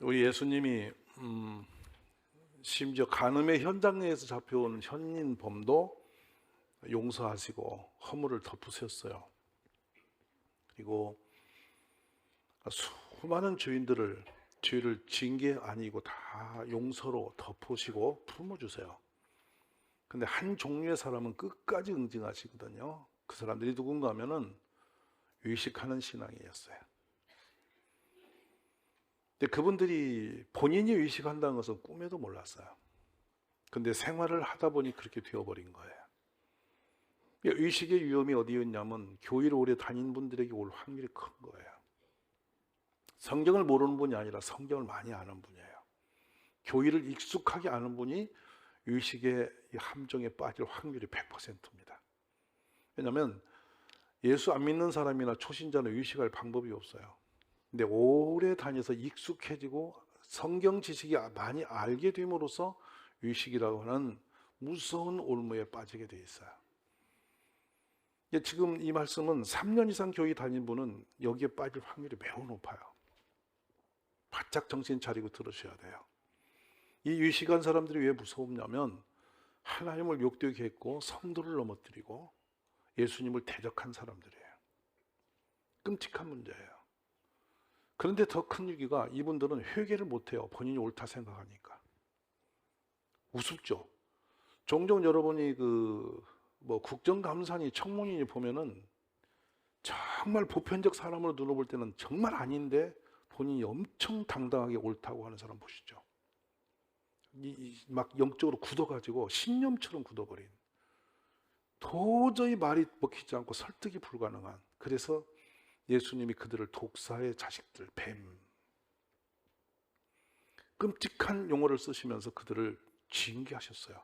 우리 예수님이 심지어 간음의 현장에서 잡혀온 현인범도 용서하시고 허물을 덮으셨어요. 그리고 수많은 죄인들을 죄를 지은 게 아니고 다 용서로 덮으시고 품어주세요. 근데 한 종류의 사람은 끝까지 응징하시거든요. 그 사람들이 누군가 하면은 의식하는 신앙이었어요. 근데 그분들이 본인이 의식한다는 것은 꿈에도 몰랐어요. 근데 생활을 하다 보니 그렇게 되어버린 거예요. 의식의 위험이 어디였냐면 교회를 오래 다닌 분들에게 올 확률이 큰 거예요. 성경을 모르는 분이 아니라 성경을 많이 아는 분이에요. 교회를 익숙하게 아는 분이 의식의 함정에 빠질 확률이 100%입니다. 왜냐하면 예수 안 믿는 사람이나 초신자는 의식할 방법이 없어요. 근데 오래 다녀서 익숙해지고 성경 지식이 많이 알게 됨으로써 의식이라고 하는 무서운 올무에 빠지게 돼 있어요. 지금 이 말씀은 3년 이상 교회 다닌 분은 여기에 빠질 확률이 매우 높아요. 바짝 정신 차리고 들으셔야 돼요. 이 의식한 사람들이 왜 무섭냐면 하나님을 욕되게 했고 성도를 넘어뜨리고 예수님을 대적한 사람들이에요. 끔찍한 문제예요. 그런데 더 큰 위기가 이분들은 회개를 못해요. 본인이 옳다 생각하니까. 우습죠. 종종 여러분이 국정감사니 청문회니 보면은 정말 보편적 사람으로 눈을 때는 정말 아닌데 본인이 엄청 당당하게 옳다고 하는 사람 보시죠. 막 영적으로 굳어가지고 신념처럼 굳어버린, 도저히 말이 먹히지 않고 설득이 불가능한, 그래서 예수님이 그들을 독사의 자식들, 뱀, 끔찍한 용어를 쓰시면서 그들을 징계하셨어요.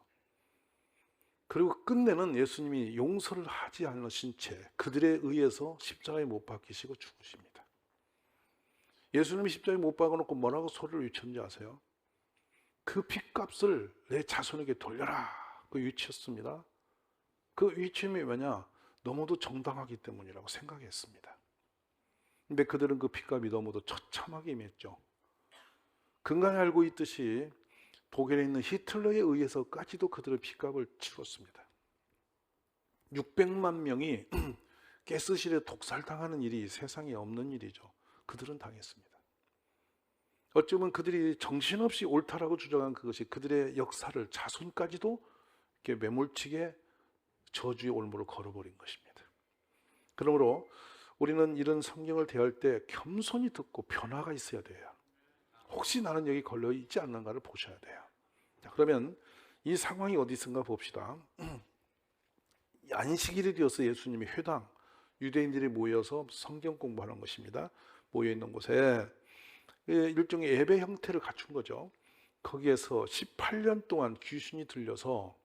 그리고 끝내는 예수님이 용서를 하지 않으신 채 그들에 의해서 십자가에 못 박히시고 죽으십니다. 예수님이 십자가에 못 박아놓고 뭐라고 소리를 외쳤는지 아세요? 그 핏값을 내 자손에게 돌려라, 그 외쳤습니다. 그 외침이 왜냐? 너무도 정당하기 때문이라고 생각했습니다. 근데 그들은 그 핏값이 너무도 처참하게 임했죠. 근간에 알고 있듯이 독일에 있는 히틀러에 의해서까지도 그들의 핏값을 치렀습니다. 600만 명이 가스실에 독살당하는 일이 세상에 없는 일이죠. 그들은 당했습니다. 어쩌면 그들이 정신없이 옳다라고 주장한 그것이 그들의 역사를 자손까지도 이렇게 매몰치게 저주의 올무를 걸어버린 것입니다. 그러므로 우리는 이런 성경을 대할 때 겸손히 듣고 변화가 있어야 돼요. 혹시 나는 여기 걸려있지 않는가를 보셔야 돼요. 자, 그러면 이 상황이 어디 있은가 봅시다. 안식일이 되어서 예수님이 회당, 유대인들이 모여서 성경 공부하는 것입니다. 모여있는 곳에 일종의 예배 형태를 갖춘 거죠. 거기에서 18년 동안 귀신이 들려서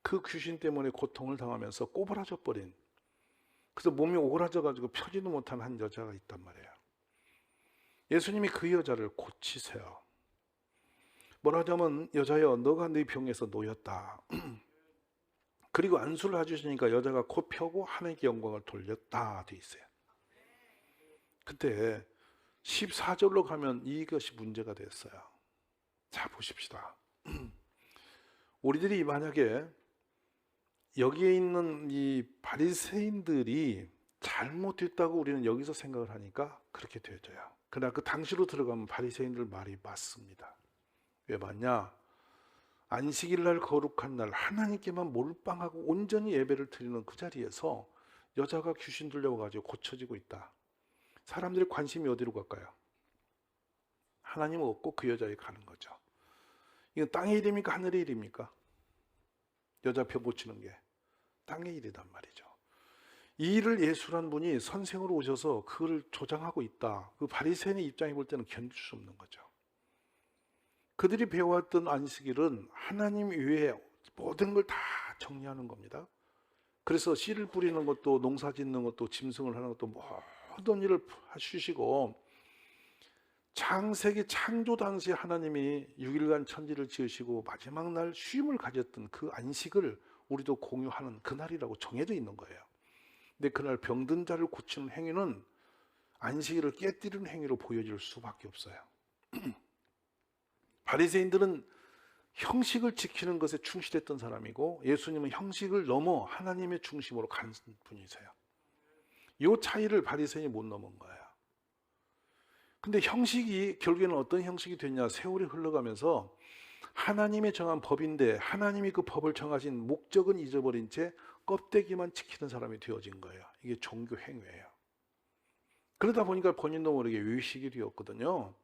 그 귀신 때문에 고통을 당하면서 꼬부라져 버린, 그래서 몸이 오그라져 가지고 펴지도 못한 한 여자가 있단 말이에요. 예수님이 그 여자를 고치세요. 뭐라 하자면, 여자여 너가 네 병에서 놓였다. 그리고 안수를 해주시니까 여자가 코 펴고 하나님께 영광을 돌렸다 돼 있어요. 그때 14절로 가면 이것이 문제가 됐어요. 자, 보십시다. 우리들이 만약에 여기에 있는 이 바리새인들이 잘못됐다고 우리는 여기서 생각을 하니까 그렇게 되어져요. 그러나 그 당시로 들어가면 바리새인들 말이 맞습니다. 왜 맞냐? 안식일 날, 거룩한 날 하나님께만 몰빵하고 온전히 예배를 드리는 그 자리에서 여자가 귀신 들려가지고 고쳐지고 있다. 사람들의 관심이 어디로 갈까요? 하나님 없고 그 여자에 가는 거죠. 이건 땅의 일입니까? 하늘의 일입니까? 여자 병 고치는 게 땅의 일이단 말이죠. 이 일을 예수란 분이 선생으로 오셔서 그걸 조장하고 있다. 그 바리새인의 입장에 볼 때는 견딜 수 없는 거죠. 그들이 배워왔던 안식일은 하나님 외에 모든 걸 다 정리하는 겁니다. 그래서 씨를 뿌리는 것도, 농사 짓는 것도, 짐승을 하는 것도 모든 일을 하시고, 창세기 창조 당시 하나님이 6일간 천지를 지으시고 마지막 날 쉼을 가졌던 그 안식을 우리도 공유하는 그날이라고 정해져 있는 거예요. 근데 그날 병든 자를 고치는 행위는 안식일을 깨뜨리는 행위로 보여질 수밖에 없어요. 바리새인들은 형식을 지키는 것에 충실했던 사람이고 예수님은 형식을 넘어 하나님의 중심으로 가는 분이세요. 이 차이를 바리새인이 못 넘은 거예요. 근데 형식이 결국에는 어떤 형식이 됐냐? 세월이 흘러가면서 하나님이 정한 법인데 하나님이 그 법을 정하신 목적은 잊어버린 채 껍데기만 지키는 사람이 되어진 거예요. 이게 종교 행위예요. 그러다 보니까 본인도 모르게 외식이 되었거든요.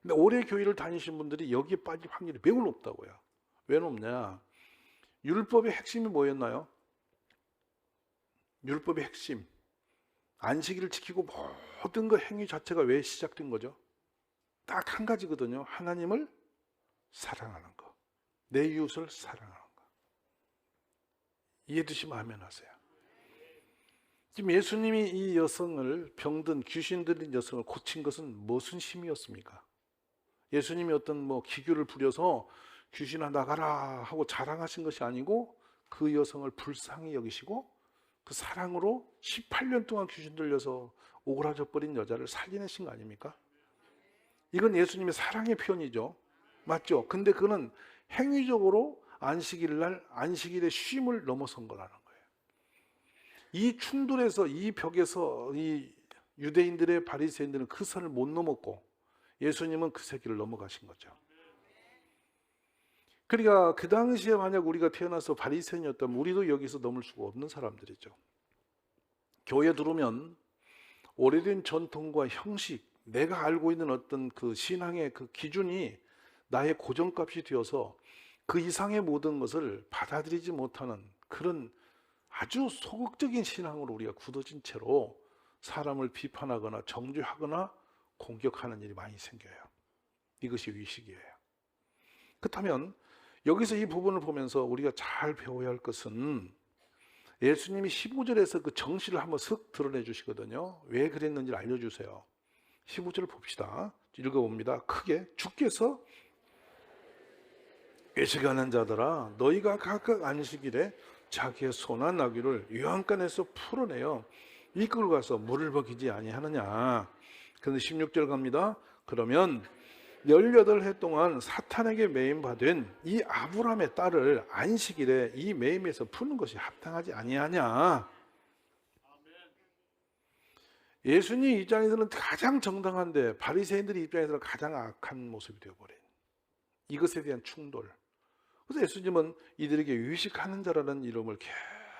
근데 오래 교회를 다니신 분들이 여기에 빠질 확률이 매우 높다고요. 왜 높냐? 율법의 핵심이 뭐였나요? 율법의 핵심. 안식일을 지키고 모든 그 행위 자체가 왜 시작된 거죠? 딱 한 가지거든요. 하나님을 사랑하는 거. 내 이웃을 사랑하는 거. 이해되시면 아멘 하세요. 지금 예수님이 이 여성을, 병든 귀신 들린 여성을 고친 것은 무슨 힘이었습니까? 예수님이 어떤 기교를 부려서 귀신아 나가라 하고 자랑하신 것이 아니고 그 여성을 불쌍히 여기시고 그 사랑으로 18년 동안 귀신 들려서 오그라져 버린 여자를 살려내신 거 아닙니까? 이건 예수님의 사랑의 표현이죠. 맞죠? 근데 그는 행위적으로 안식일날 안식일의 쉼을 넘어선 거라는 거예요. 이 충돌에서, 이 벽에서 이 유대인들의 바리새인들은 그 선을 못 넘었고 예수님은 그 세기를 넘어가신 거죠. 그러니까 그 당시에 만약 우리가 태어나서 바리새인이었다면 우리도 여기서 넘을 수가 없는 사람들이죠. 교회 들어오면 오래된 전통과 형식, 내가 알고 있는 어떤 그 신앙의 그 기준이 나의 고정값이 되어서 그 이상의 모든 것을 받아들이지 못하는 그런 아주 소극적인 신앙으로 우리가 굳어진 채로 사람을 비판하거나 정죄하거나 공격하는 일이 많이 생겨요. 이것이 의식이에요. 그렇다면 여기서 이 부분을 보면서 우리가 잘 배워야 할 것은 예수님이 15절에서 그 정신을 한번 슥 드러내 주시거든요. 왜 그랬는지를 알려주세요. 15절을 봅시다. 읽어봅니다. 크게 주께서 외식하는 자들아 너희가 각각 안식일에 자기의 소나 나귀를 유황간에서 풀어내어 이끌고 가서 물을 먹이지 아니하느냐. 그런데 16절 갑니다. 그러면 18해 동안 사탄에게 매임받은 이 아브라함의 딸을 안식일에 이 매임에서 푸는 것이 합당하지 아니하냐. 예수님 입장에서는 가장 정당한데 바리새인들의 입장에서는 가장 악한 모습이 되어버린 이것에 대한 충돌. 그래서 예수님은 이들에게 유식하는 자라는 이름을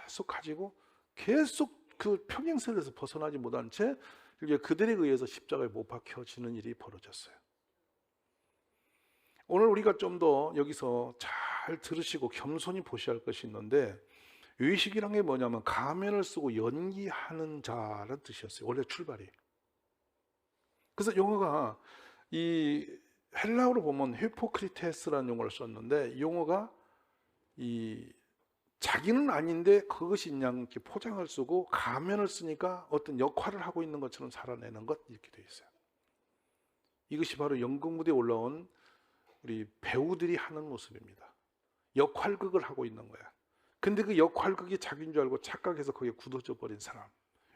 계속 가지고 계속 그 평행선에서 벗어나지 못한 채 그들에 의해서 십자가에 못 박혀지는 일이 벌어졌어요. 오늘 우리가 좀 더 여기서 잘 들으시고 겸손히 보셔야 할 것이 있는데 의식이란 게 뭐냐면 가면을 쓰고 연기하는 자라는 뜻이었어요. 원래 출발이. 그래서 용어가 이 헬라어로 보면 히포크리테스라는 용어를 썼는데 이 용어가 이 자기는 아닌데 그것이 그냥 이렇게 포장을 쓰고 가면을 쓰니까 어떤 역할을 하고 있는 것처럼 살아내는 것 이렇게 되어 있어요. 이것이 바로 연극 무대에 올라온 우리 배우들이 하는 모습입니다. 역할극을 하고 있는 거야. 근데 그 역할극이 자기인 줄 알고 착각해서 거기에 굳어져 버린 사람,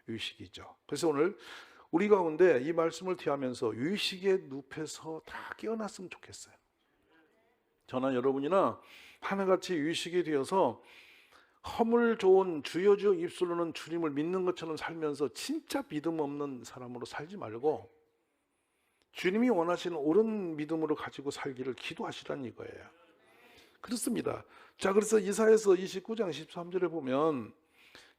의식이죠. 그래서 오늘 우리 가운데 이 말씀을 대하면서 의식의 늪에서 다 깨어났으면 좋겠어요. 저나 여러분이나 하나같이 의식이 되어서 허물 좋은 주여 주여 입술로는 주님을 믿는 것처럼 살면서 진짜 믿음 없는 사람으로 살지 말고 주님이 원하시는 옳은 믿음으로 가지고 살기를 기도하시라는 이거예요. 그렇습니다. 자, 그래서 이사야서 29장 13절에 보면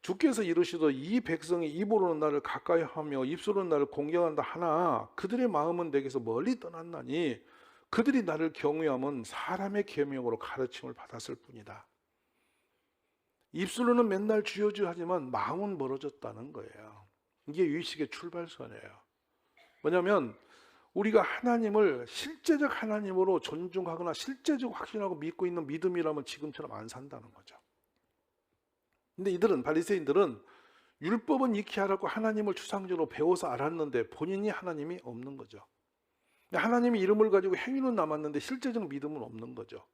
주께서 이르시되 이 백성이 입으로는 나를 가까이 하며 입술로는 나를 공경한다 하나 그들의 마음은 내게서 멀리 떠났나니 그들이 나를 경외함은 사람의 계명으로 가르침을 받았을 뿐이다. 입술로는 맨날 주여 주여 하지만 마음은 멀어졌다는 거예요. 이게 의식의 출발선이에요. 뭐냐면 우리가 하나님을 실제적 하나님으로 존중하거나 실제적 확신하고 믿고 있는 믿음이라면 지금처럼 안 산다는 거죠. 근데 이들은 바리새인들은 율법은 익히 하라고 하나님을 추상적으로 배워서 알았는데 본인이 하나님이 없는 거죠. 하나님의 이름을 가지고 행위는 남았는데 실제적 믿음은 없는 거죠.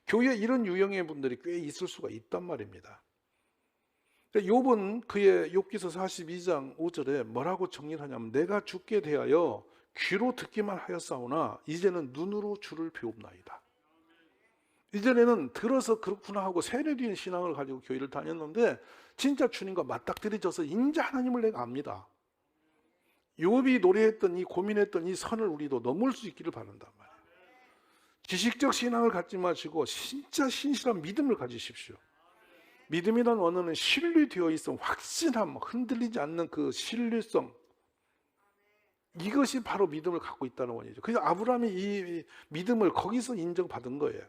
교회에 이런 유형의 분들이 꽤 있을 수가 있단 말입니다. 욥은 그의 욥기서 42장 5절에 뭐라고 정리를 하냐면 내가 죽게 대하여 귀로 듣기만 하였사오나 이제는 눈으로 주를 배웁나이다. 이전에는 들어서 그렇구나 하고 세뇌된 신앙을 가지고 교회를 다녔는데 진짜 주님과 맞닥뜨려져서 인자 하나님을 내가 압니다. 욥이 노래했던 이 고민했던 이 선을 우리도 넘을 수 있기를 바란단 말이에요. 지식적 신앙을 갖지 마시고 진짜 신실한 믿음을 가지십시오. 믿음이란 언어는 신뢰되어 있어 확신함, 흔들리지 않는 그 신뢰성, 이것이 바로 믿음을 갖고 있다는 원이죠. 그래서 아브라함이 이 믿음을 거기서 인정받은 거예요.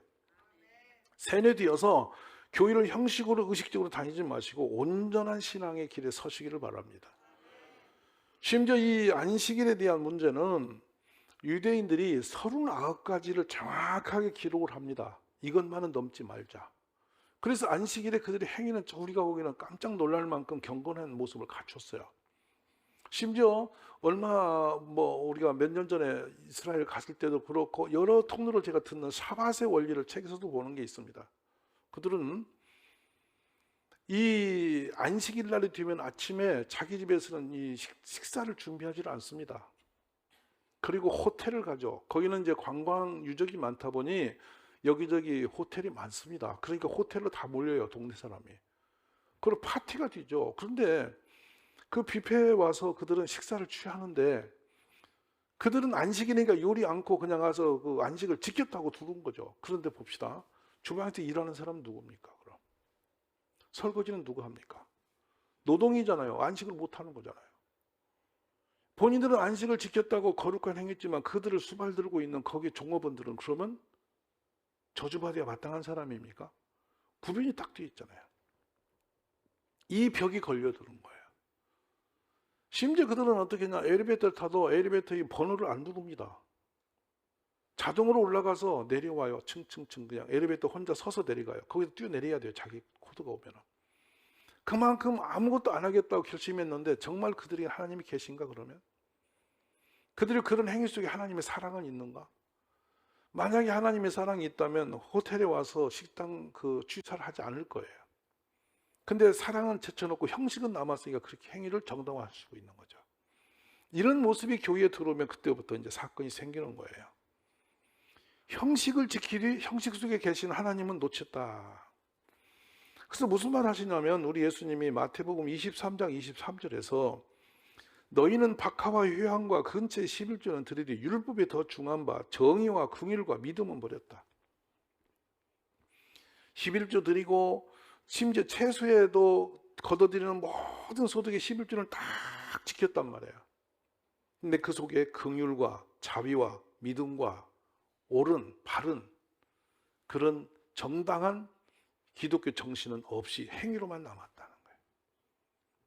세뇌되어서 교회를 형식으로 의식적으로 다니지 마시고 온전한 신앙의 길에 서시기를 바랍니다. 심지어 이 안식일에 대한 문제는 유대인들이 39가지를 정확하게 기록을 합니다. 이것만은 넘지 말자. 그래서 안식일에 그들의 행위는 우리가 보기에는 깜짝 놀랄 만큼 경건한 모습을 갖췄어요. 심지어 우리가 몇 년 전에 이스라엘 갔을 때도 그렇고 여러 통로를 제가 듣는 샤밧의 원리를 책에서도 보는 게 있습니다. 그들은 이 안식일 날이 되면 아침에 자기 집에서는 이 식사를 준비하지 않습니다. 그리고 호텔을 가죠. 거기는 이제 관광 유적이 많다 보니 여기저기 호텔이 많습니다. 그러니까 호텔로 다 몰려요, 동네 사람이. 그리고 파티가 되죠. 그런데 그 뷔페에 와서 그들은 식사를 취하는데 그들은 안식이니까 요리 않고 그냥 가서 그 안식을 지켰다고 두는 거죠. 그런데 봅시다. 주방에서 일하는 사람은 누굽니까? 그럼 설거지는 누가 합니까? 노동이잖아요. 안식을 못 하는 거잖아요. 본인들은 안식을 지켰다고 거룩한 행했지만 그들을 수발 들고 있는 거기 종업원들은 그러면 저주받아야 마땅한 사람입니까? 구분이 딱 되어 있잖아요. 이 벽이 걸려드는 거예요. 심지어 그들은 어떻게 했냐, 엘리베이터를 타도 엘리베이터의 번호를 안 누릅니다. 자동으로 올라가서 내려와요. 층층층 그냥 엘리베이터 혼자 서서 내려가요. 거기서 뛰어내려야 돼요. 자기 코드가 오면. 그만큼 아무것도 안 하겠다고 결심했는데 정말 그들이 하나님이 계신가 그러면? 그들이 그런 행위 속에 하나님의 사랑은 있는가? 만약에 하나님의 사랑이 있다면 호텔에 와서 식당 취사를 하지 않을 거예요. 근데 사랑은 제쳐놓고 형식은 남았으니까 그렇게 행위를 정당화하시고 있는 거죠. 이런 모습이 교회에 들어오면 그때부터 이제 사건이 생기는 거예요. 형식을 지키리 형식 속에 계신 하나님은 놓쳤다. 그래서 무슨 말 하시냐면 우리 예수님이 마태복음 23장 23절에서 너희는 박하와 휴양과 근처의 11조는 드리되 율법에 더 중한 바 정의와 긍휼과 믿음은 버렸다. 11조 드리고 심지어 채소에도 걷어들이는 모든 소득의 11조를 딱 지켰단 말이에요. 근데 그 속에 긍휼과 자비와 믿음과 옳은 바른 그런 정당한 기독교 정신은 없이 행위로만 남았다는 거예요.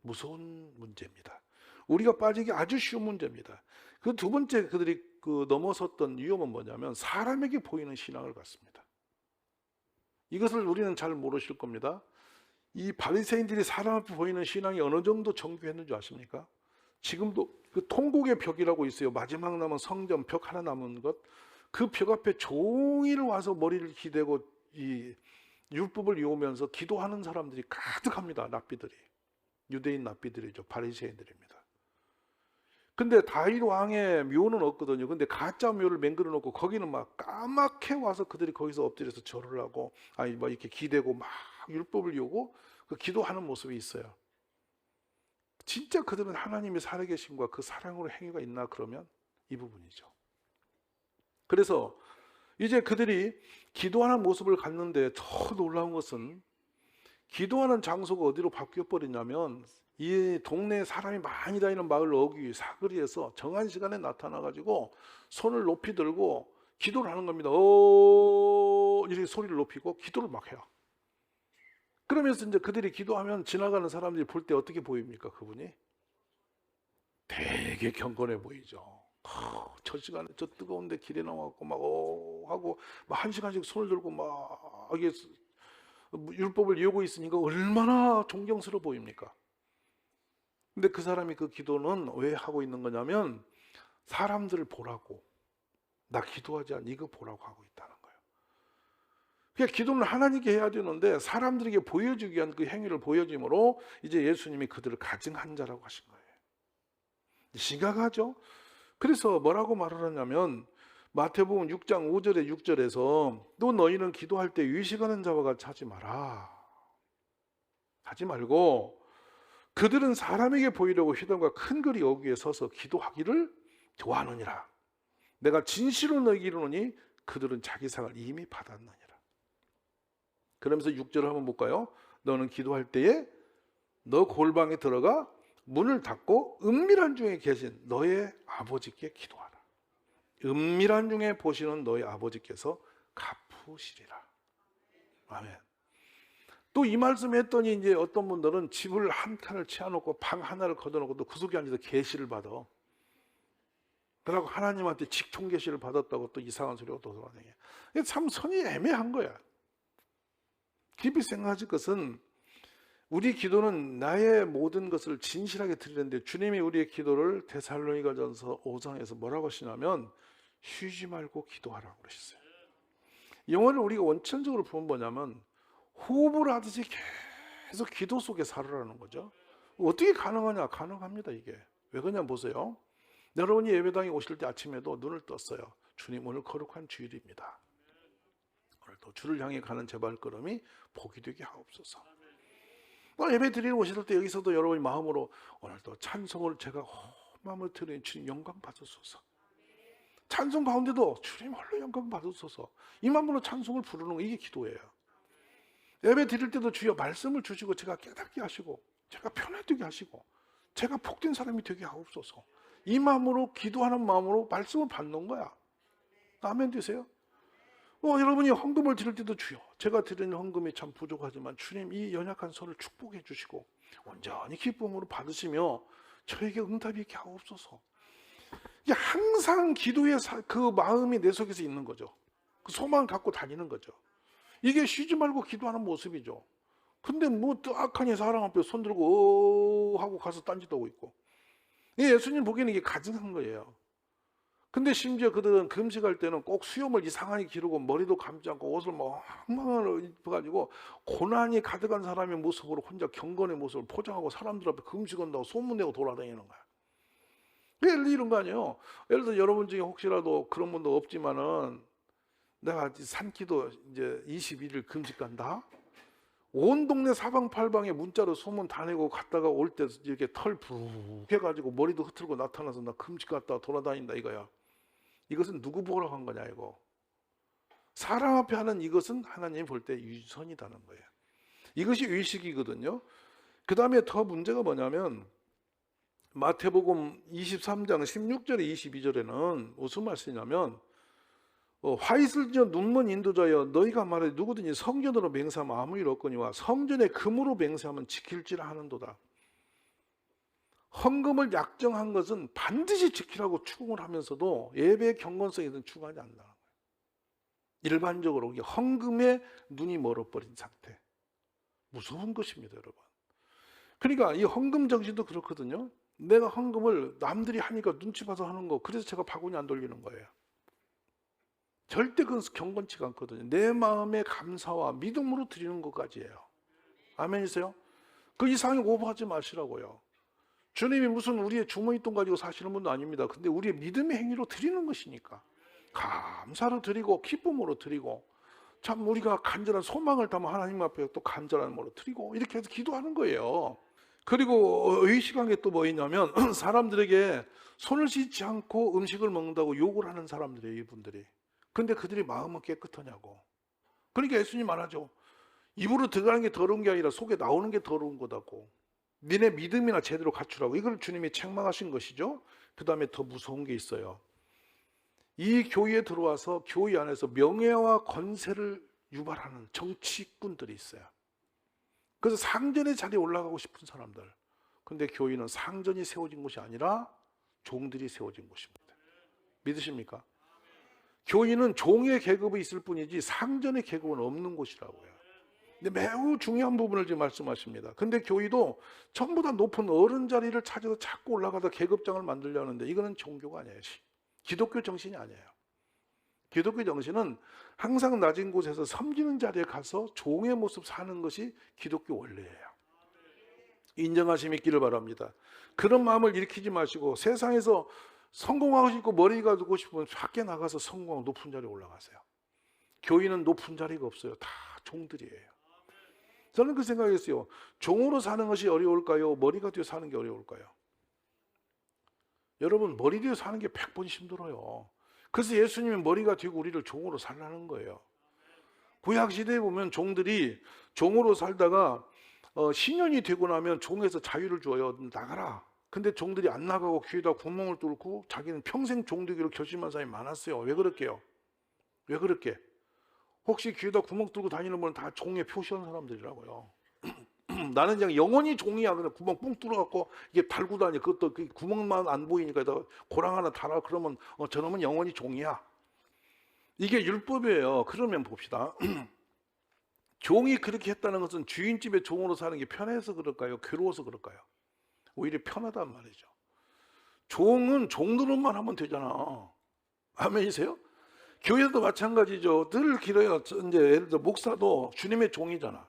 무서운 문제입니다. 우리가 빠지기 아주 쉬운 문제입니다. 그 두 번째 그들이 넘어섰던 위험은 뭐냐면 사람에게 보이는 신앙을 갖습니다. 이것을 우리는 잘 모르실 겁니다. 이 바리새인들이 사람 앞에 보이는 신앙이 어느 정도 정교했는 줄 아십니까? 지금도 그 통곡의 벽이라고 있어요. 마지막 남은 성전 벽 하나 남은 것. 그 벽 앞에 종일 와서 머리를 기대고 이 율법을 이으면서 기도하는 사람들이 가득합니다. 랍비들이. 유대인 랍비들이죠. 바리새인들입니다. 근데 다윗 왕의 묘는 없거든요. 근데 가짜 묘를 맹글어 놓고 거기는 막 까맣게 와서 그들이 거기서 엎드려서 절을 하고 이렇게 기대고 막 율법을 이우고 그 기도하는 모습이 있어요. 진짜 그들은 하나님의 살아계심과 그 사랑으로 행위가 있나 그러면 이 부분이죠. 그래서 이제 그들이 기도하는 모습을 갖는데 더 놀라운 것은 기도하는 장소가 어디로 바뀌어 버리냐면 이 동네에 사람이 많이 다니는 마을 어귀 사거리에서 정한 시간에 나타나가지고 손을 높이 들고 기도를 하는 겁니다. 이렇게 소리를 높이고 기도를 막 해요. 그러면서 이제 그들이 기도하면 지나가는 사람들이 볼 때 어떻게 보입니까? 그분이 되게 경건해 보이죠. 저 시간에 저 뜨거운데 길에 나와갖고 막 하고 막 한 시간씩 손을 들고 막 이게 율법을 이루고 있으니까 얼마나 존경스러워 보입니까? 근데 그 사람이 그 기도는 왜 하고 있는 거냐면 사람들을 보라고, 나 기도하지 않니? 이거 보라고 하고 있다는 거예요. 그러니까 기도는 하나님께 해야 되는데 사람들에게 보여주기 위한 그 행위를 보여줌으로 이제 예수님이 그들을 가증한 자라고 하신 거예요. 심각하죠? 그래서 뭐라고 말을 하냐면 마태복음 6장 5절에 6절에서 또 너희는 기도할 때 의식하는 자와 같이 하지 마라. 하지 말고 그들은 사람에게 보이려고 휘담과 큰 글이 여기에 서서 기도하기를 좋아하느니라. 내가 진실로 너희에게 이르노니 그들은 자기 상을 이미 받았느니라. 그러면서 6절을 한번 볼까요? 너는 기도할 때에 너 골방에 들어가 문을 닫고 은밀한 중에 계신 너의 아버지께 기도하라. 은밀한 중에 보시는 너의 아버지께서 갚으시리라. 아멘. 또 이 말씀 했더니 이제 어떤 분들은 집을 한 칸을 치워놓고 방 하나를 걷어놓고 또 그 속에 앉아서 계시를 받아. 그러고 하나님한테 직통 계시를 받았다고 또 이상한 소리가 또 돌아다녀. 이게 참 선이 애매한 거야. 깊이 생각하실 것은 우리 기도는 나의 모든 것을 진실하게 드리는데 주님이 우리의 기도를 데살로니가전서 5장에서 뭐라고 하시냐면 쉬지 말고 기도하라고 그러셨어요. 영어를 우리가 원천적으로 보면 뭐냐면 호흡을 하듯이 계속 기도 속에 살으라는 거죠. 어떻게 가능하냐? 가능합니다. 이게 왜 그러냐 보세요. 여러분이 예배당에 오실 때 아침에도 눈을 떴어요. 주님 오늘 거룩한 주일입니다. 오늘도 주를 향해 가는 제 발걸음이 복이 되게 하옵소서. 예배 드리러 오실 때 여기서도 여러분이 마음으로 오늘도 찬송을 제가 마음을 드리는 주님 영광 받으소서. 찬송 가운데도 주님 홀로 영광 받으소서. 이 마음으로 찬송을 부르는 거 이게 기도예요. 예배 드릴 때도 주여 말씀을 주시고 제가 깨닫게 하시고 제가 편해지게 하시고 제가 복된 사람이 되게 하옵소서. 이 마음으로 기도하는 마음으로 말씀을 받는 거야. 아멘 되세요? 여러분이 헌금을 드릴 때도 주여 제가 드리는 헌금이 참 부족하지만 주님 이 연약한 손을 축복해 주시고 온전히 기쁨으로 받으시며 저에게 응답이 있게 하옵소서. 이게 항상 기도의 그 마음이 내 속에서 있는 거죠. 그 소망을 갖고 다니는 거죠. 이게 쉬지 말고 기도하는 모습이죠. 근데 뭐 뜨악하니 사람 앞에 손 들고 하고 가서 딴짓하고 있고. 예수님 보기에는 이게 가증한 거예요. 근데 심지어 그들은 금식할 때는 꼭 수염을 이상하게 기르고 머리도 감지 않고 옷을 막 엉망으로 입어가지고 고난이 가득한 사람의 모습으로 혼자 경건의 모습을 포장하고 사람들 앞에 금식한다고 소문내고 돌아다니는 거야. 왜 이런 거 아니에요? 예를 들어 여러분 중에 혹시라도 그런 분도 없지만은 내가 산기도 이제 21일 금식 간다. 온 동네 사방팔방에 문자로 소문 다 내고 갔다가 올 때 이렇게 털 푹 해가지고 머리도 흐트르고 나타나서 나 금식 갔다 돌아다닌다 이거야. 이것은 누구 보러 간 거냐 이거. 사람 앞에 하는 이것은 하나님 볼 때 유선이라는 거예요. 이것이 의식이거든요. 그 다음에 더 문제가 뭐냐면 마태복음 23장 16절에 22절에는 무슨 말씀이냐면 화이슬 지어 눈먼 인도자여 너희가 말해 누구든지 성전으로 맹세하면 아무 일 없거니와 성전에 금으로 맹세하면 지킬지라 하는도다. 헌금을 약정한 것은 반드시 지키라고 추궁을 하면서도 예배의 경건성에는 추구하지 않는다는 거예요. 일반적으로 헌금에 눈이 멀어버린 상태. 무서운 것입니다, 여러분. 그러니까 이 헌금 정신도 그렇거든요. 내가 헌금을 남들이 하니까 눈치 봐서 하는 거, 그래서 제가 바구니 안 돌리는 거예요. 절대 그건 경건치가 않거든요. 내 마음의 감사와 믿음으로 드리는 것까지예요. 아멘이세요? 그 이상이 오버하지 마시라고요. 주님이 무슨 우리의 주머니돈 가지고 사시는 분도 아닙니다. 근데 우리의 믿음의 행위로 드리는 것이니까 감사로 드리고 기쁨으로 드리고 참 우리가 간절한 소망을 담아 하나님 앞에 또 간절한 마음으로 드리고 이렇게 해서 기도하는 거예요. 그리고 의식한 게 또 뭐냐면 사람들에게 손을 씻지 않고 음식을 먹는다고 욕을 하는 사람들이에요, 이분들이. 근데 그들이 마음은 깨끗하냐고. 그러니까 예수님 말하죠. 입으로 들어가는 게 더러운 게 아니라 속에 나오는 게 더러운 거다고. 니네 믿음이나 제대로 갖추라고. 이걸 주님이 책망하신 것이죠. 그 다음에 더 무서운 게 있어요. 이 교회에 들어와서 교회 안에서 명예와 권세를 유발하는 정치꾼들이 있어요. 그래서 상전의 자리에 올라가고 싶은 사람들. 근데 교회는 상전이 세워진 곳이 아니라 종들이 세워진 곳입니다. 믿으십니까? 교회는 종의 계급이 있을 뿐이지 상전의 계급은 없는 곳이라고요. 근데 매우 중요한 부분을 지금 말씀하십니다. 근데 교회도 전부 다 높은 어른 자리를 찾아서 자꾸 올라가다 계급장을 만들려 하는데 이거는 종교가 아니에요. 기독교 정신이 아니에요. 기독교 정신은 항상 낮은 곳에서 섬기는 자리에 가서 종의 모습 사는 것이 기독교 원리예요. 인정하심이 있기를 바랍니다. 그런 마음을 일으키지 마시고 세상에서 성공하고 싶고 머리가 되고 싶으면 밖에 나가서 성공하고 높은 자리에 올라가세요. 교인은 높은 자리가 없어요. 다 종들이에요. 저는 그 생각했어요. 종으로 사는 것이 어려울까요? 머리가 되어 사는 게 어려울까요? 여러분, 머리 되어 사는 게 100번 힘들어요. 그래서 예수님이 머리가 되고 우리를 종으로 살라는 거예요. 구약시대에 보면 종들이 종으로 살다가 신년이 되고 나면 종에서 자유를 줘요. 나가라. 근데 종들이 안 나가고 귀에다 구멍을 뚫고 자기는 평생 종되기로 결심한 사람이 많았어요. 왜 그럴게요? 왜 그렇게? 혹시 귀에다 구멍 뚫고 다니는 분은 다 종에 표시한 사람들이라고요. 나는 그냥 영원히 종이야. 그냥 구멍 뻥 뚫어갖고 이게 달고 다니. 그것도 그 구멍만 안 보이니까 고랑 하나 달아. 그러면 저놈은 영원히 종이야. 이게 율법이에요. 그러면 봅시다. 종이 그렇게 했다는 것은 주인집에 종으로 사는 게 편해서 그럴까요? 괴로워서 그럴까요? 오히려 편하단 말이죠. 종은 종노릇만 하면 되잖아. 아멘이세요? 교회도 마찬가지죠. 늘 길어요. 이제 예를 들어 목사도 주님의 종이잖아.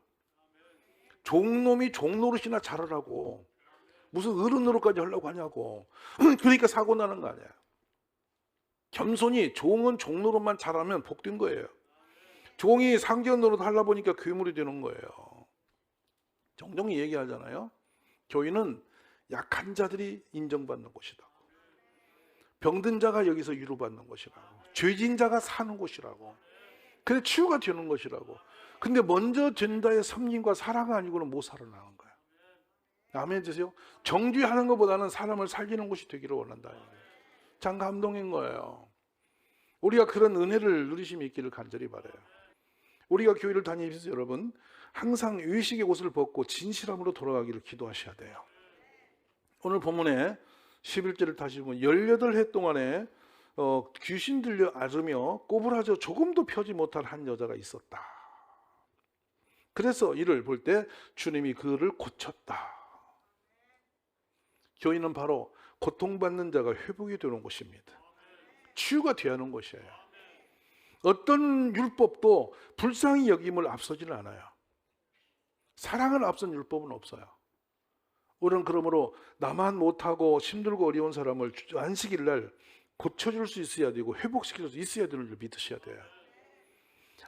종놈이 종노릇이나 잘하라고. 무슨 어른 노릇까지 하려고 하냐고. 그러니까 사고 나는 거 아니야. 겸손히 종은 종노릇만 잘하면 복된 거예요. 종이 상전 노릇 하려 보니까 괴물이 되는 거예요. 종종 얘기하잖아요. 교회는 약한 자들이 인정받는 곳이다. 병든 자가 여기서 위로받는 곳이라고. 죄진 자가 사는 곳이라고. 그래 치유가 되는 것이라고. 근데 먼저 전자의 섬김과 사랑 아니고는 못 살아나는 거야. 아멘 주세요. 정죄하는 것보다는 사람을 살리는 곳이 되기를 원한다. 참 감동인 거예요. 우리가 그런 은혜를 누리심이 있기를 간절히 바라요. 우리가 교회를 다니면서 여러분 항상 의식의 옷을 벗고 진실함으로 돌아가기를 기도하셔야 돼요. 오늘 본문에 11절을 다시 보면 18해 동안에 귀신 들려 앓으며 꼬부라져 조금도 펴지 못할 한 여자가 있었다. 그래서 이를 볼 때 주님이 그를 고쳤다. 교인은 바로 고통받는 자가 회복이 되는 곳입니다. 치유가 되어야 하는 곳이에요. 어떤 율법도 불쌍히 여김을 앞서지는 않아요. 사랑을 앞선 율법은 없어요. 우리는 그러므로 나만 못하고 힘들고 어려운 사람을 안식일 날 고쳐줄 수 있어야 되고 회복시킬 수 있어야 되는 줄 믿으셔야 돼요.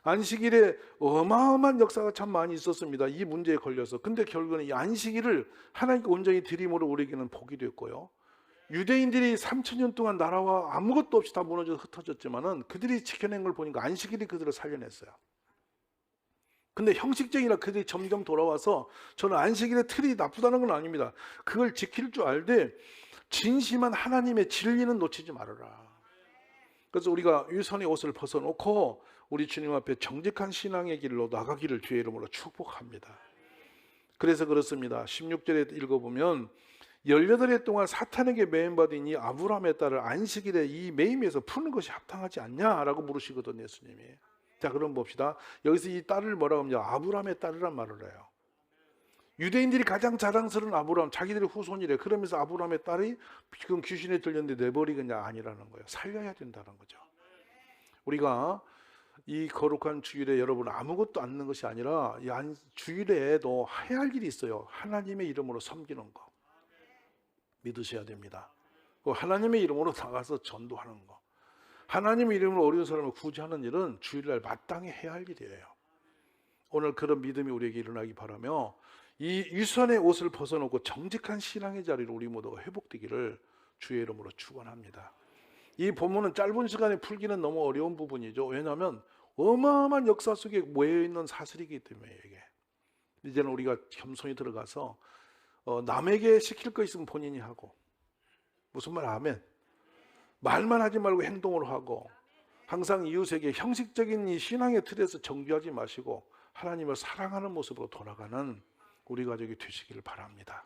안식일에 어마어마한 역사가 참 많이 있었습니다. 이 문제에 걸려서. 근데 결국은 이 안식일을 하나님께 온전히 드림으로 우리에게는 복이 됐고요. 유대인들이 3000년 동안 나라와 아무것도 없이 다 무너져 흩어졌지만은 그들이 지켜낸 걸 보니까 안식일이 그들을 살려냈어요. 근데 형식적이라 그들이 점점 돌아와서 저는 안식일의 틀이 나쁘다는 건 아닙니다. 그걸 지킬 줄 알되 진심한 하나님의 진리는 놓치지 말아라. 그래서 우리가 유선의 옷을 벗어놓고 우리 주님 앞에 정직한 신앙의 길로 나가기를 주의 이름으로 축복합니다. 그래서 그렇습니다. 16절에 읽어보면 18해 동안 사탄에게 매임받은 이 아브라함의 딸을 안식일에 이 매임에서 푸는 것이 합당하지 않냐라고 물으시거든요, 예수님이. 자, 그럼 봅시다. 여기서 이 딸을 뭐라고 하면 아브라함의 딸이란 말을 해요. 유대인들이 가장 자랑스러운 아브라함, 자기들의 후손이래. 그러면서 아브라함의 딸이 지금 귀신에 들렸는데 내버리겠냐? 아니라는 거예요. 살려야 된다는 거죠. 우리가 이 거룩한 주일에 여러분 아무것도 않는 것이 아니라 이 주일에도 해야 할 일이 있어요. 하나님의 이름으로 섬기는 거 믿으셔야 됩니다. 하나님의 이름으로 나가서 전도하는 거, 하나님의 이름으로 어려운 사람을 구제하는 일은 주일날 마땅히 해야 할 일이에요. 오늘 그런 믿음이 우리에게 일어나기 바라며 이 유선의 옷을 벗어놓고 정직한 신앙의 자리로 우리 모두가 회복되기를 주의 이름으로 축원합니다. 이 본문은 짧은 시간에 풀기는 너무 어려운 부분이죠. 왜냐하면 어마어마한 역사 속에 모여있는 사슬이기 때문에 이게. 이제는 우리가 겸손히 들어가서 남에게 시킬 거 있으면 본인이 하고, 무슨 말 아멘? 말만 하지 말고 행동으로 하고, 항상 이웃에게 형식적인 이 신앙의 틀에서 정죄하지 마시고 하나님을 사랑하는 모습으로 돌아가는 우리 가족이 되시기를 바랍니다.